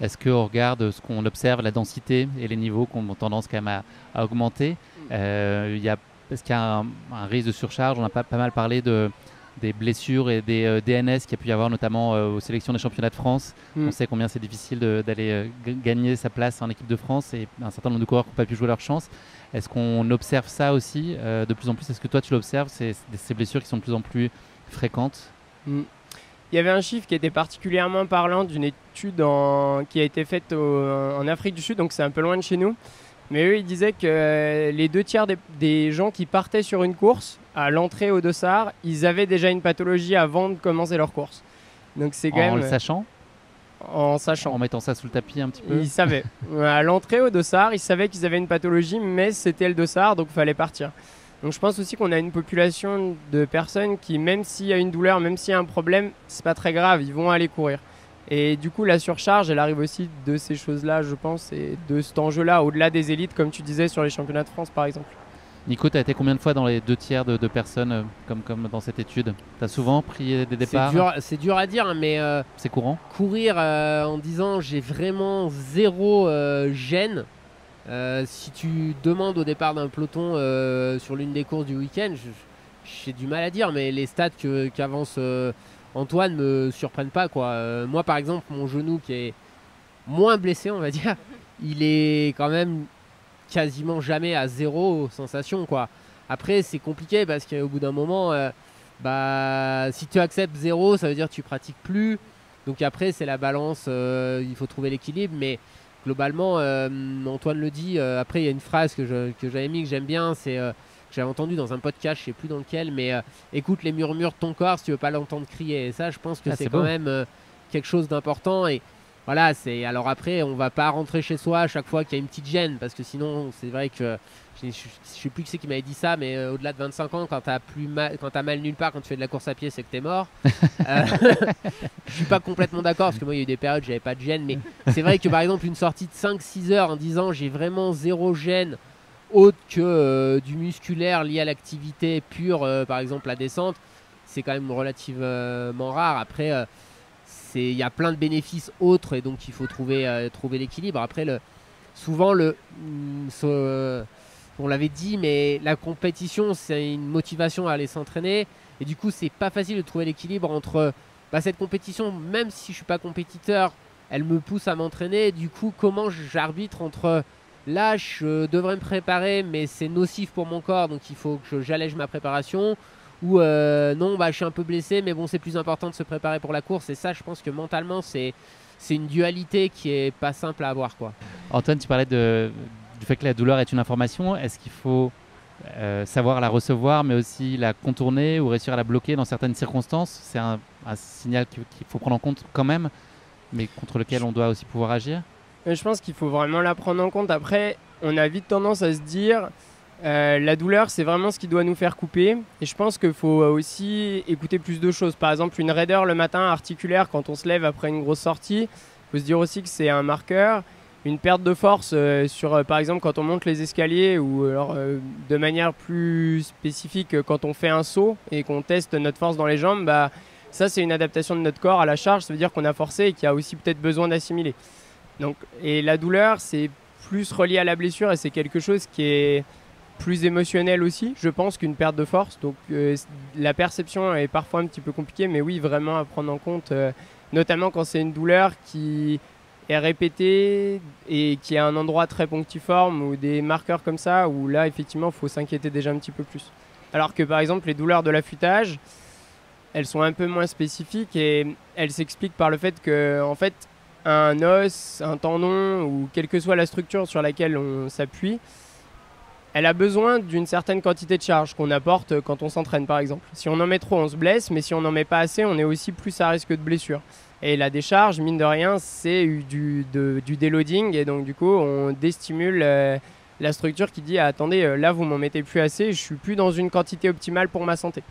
Est-ce qu'on regarde ce qu'on observe, la densité et les niveaux qui ont tendance quand même à augmenter? Est-ce qu'il y a un risque de surcharge? On a pas mal parlé des blessures et des DNS qu'il y a pu y avoir notamment aux sélections des championnats de France. On sait combien c'est difficile d'aller gagner sa place en équipe de France et un certain nombre de coureurs qui n'ont pas pu jouer leur chance. Est-ce qu'on observe ça aussi de plus en plus? Est-ce que toi tu l'observes, ces blessures qui sont de plus en plus fréquentes? Il y avait un chiffre qui était particulièrement parlant d'une étude qui a été faite en Afrique du Sud, donc c'est un peu loin de chez nous. Mais eux, ils disaient que les 2 tiers des gens qui partaient sur une course, à l'entrée au dossard, ils avaient déjà une pathologie avant de commencer leur course. Donc c'est quand même... En le sachant? En sachant. En mettant ça sous le tapis un petit peu? Ils savaient. À l'entrée au dossard, ils savaient qu'ils avaient une pathologie, mais c'était le dossard, donc il fallait partir. Donc je pense aussi qu'on a une population de personnes qui, même s'il y a une douleur, même s'il y a un problème, c'est pas très grave, ils vont aller courir. Et du coup, la surcharge, elle arrive aussi de ces choses-là, je pense, et de cet enjeu-là, au-delà des élites, comme tu disais, sur les championnats de France, par exemple. Nico, tu as été combien de fois dans les 2 tiers de personnes comme dans cette étude? Tu as souvent pris des départs? C'est dur à dire, mais c'est courant. Courir en disant j'ai vraiment zéro gêne. Si tu demandes au départ d'un peloton sur l'une des courses du week-end, j'ai du mal à dire, mais les stats qu'avance Antoine me surprennent pas, quoi. Moi, par exemple, mon genou qui est moins blessé, on va dire, il est quand même quasiment jamais à zéro sensation, quoi. Après, c'est compliqué parce qu'au bout d'un moment, si tu acceptes zéro, ça veut dire que tu pratiques plus. Donc après, c'est la balance, il faut trouver l'équilibre, mais globalement, Antoine le dit. Après, il y a une phrase que j'avais mis, que j'aime bien, c'est que j'avais entendu dans un podcast, je sais plus dans lequel, mais écoute les murmures de ton corps si tu veux pas l'entendre crier. Et ça, je pense que c'est quand même quelque chose d'important. Et voilà, alors après, on va pas rentrer chez soi à chaque fois qu'il y a une petite gêne, parce que sinon, c'est vrai que je sais plus qui c'est qui m'avait dit ça, mais au-delà de 25 ans, quand t'as mal nulle part, quand tu fais de la course à pied, c'est que t'es mort. Je suis pas complètement d'accord, parce que moi, il y a eu des périodes où j'avais pas de gêne, mais c'est vrai que par exemple, une sortie de 5-6 heures en disant j'ai vraiment zéro gêne autre que du musculaire lié à l'activité pure, par exemple la descente, c'est quand même relativement rare. Après, il y a plein de bénéfices autres, et donc il faut trouver l'équilibre. Après, souvent, on l'avait dit, mais la compétition, c'est une motivation à aller s'entraîner. Et du coup, c'est pas facile de trouver l'équilibre entre cette compétition, même si je suis pas compétiteur, elle me pousse à m'entraîner. Du coup, comment j'arbitre entre là, je devrais me préparer, mais c'est nocif pour mon corps, donc il faut que j'allège ma préparation. Ou non, je suis un peu blessé, mais bon, c'est plus important de se préparer pour la course. Et ça, je pense que mentalement, c'est une dualité qui est pas simple à avoir, quoi. Antoine, tu parlais du fait que la douleur est une information. Est-ce qu'il faut savoir la recevoir, mais aussi la contourner ou réussir à la bloquer dans certaines circonstances? C'est un signal qu'il faut prendre en compte quand même, mais contre lequel on doit aussi pouvoir agir. Je pense qu'il faut vraiment la prendre en compte. Après, on a vite tendance à se dire la douleur, c'est vraiment ce qui doit nous faire couper. Et je pense qu'il faut aussi écouter plus de choses. Par exemple, une raideur le matin articulaire quand on se lève après une grosse sortie. Il faut se dire aussi que c'est un marqueur. Une perte de force par exemple, quand on monte les escaliers, ou alors de manière plus spécifique quand on fait un saut et qu'on teste notre force dans les jambes, ça c'est une adaptation de notre corps à la charge. Ça veut dire qu'on a forcé et qu'il y a aussi peut-être besoin d'assimiler. Et la douleur, c'est plus relié à la blessure, et c'est quelque chose qui est plus émotionnel aussi, je pense, qu'une perte de force. Donc la perception est parfois un petit peu compliquée, mais oui, vraiment à prendre en compte, notamment quand c'est une douleur qui est répétée et qui a un endroit très punctiforme, ou des marqueurs comme ça, où là, effectivement, il faut s'inquiéter déjà un petit peu plus. Alors que, par exemple, les douleurs de l'affûtage, elles sont un peu moins spécifiques, et elles s'expliquent par le fait que, en fait, un os, un tendon, ou quelle que soit la structure sur laquelle on s'appuie, elle a besoin d'une certaine quantité de charge qu'on apporte quand on s'entraîne, par exemple. Si on en met trop, on se blesse, mais si on n'en met pas assez, on est aussi plus à risque de blessure. Et la décharge, mine de rien, c'est du déloading, et donc du coup, on déstimule la structure qui dit attendez, là vous m'en mettez plus assez, je suis plus dans une quantité optimale pour ma santé.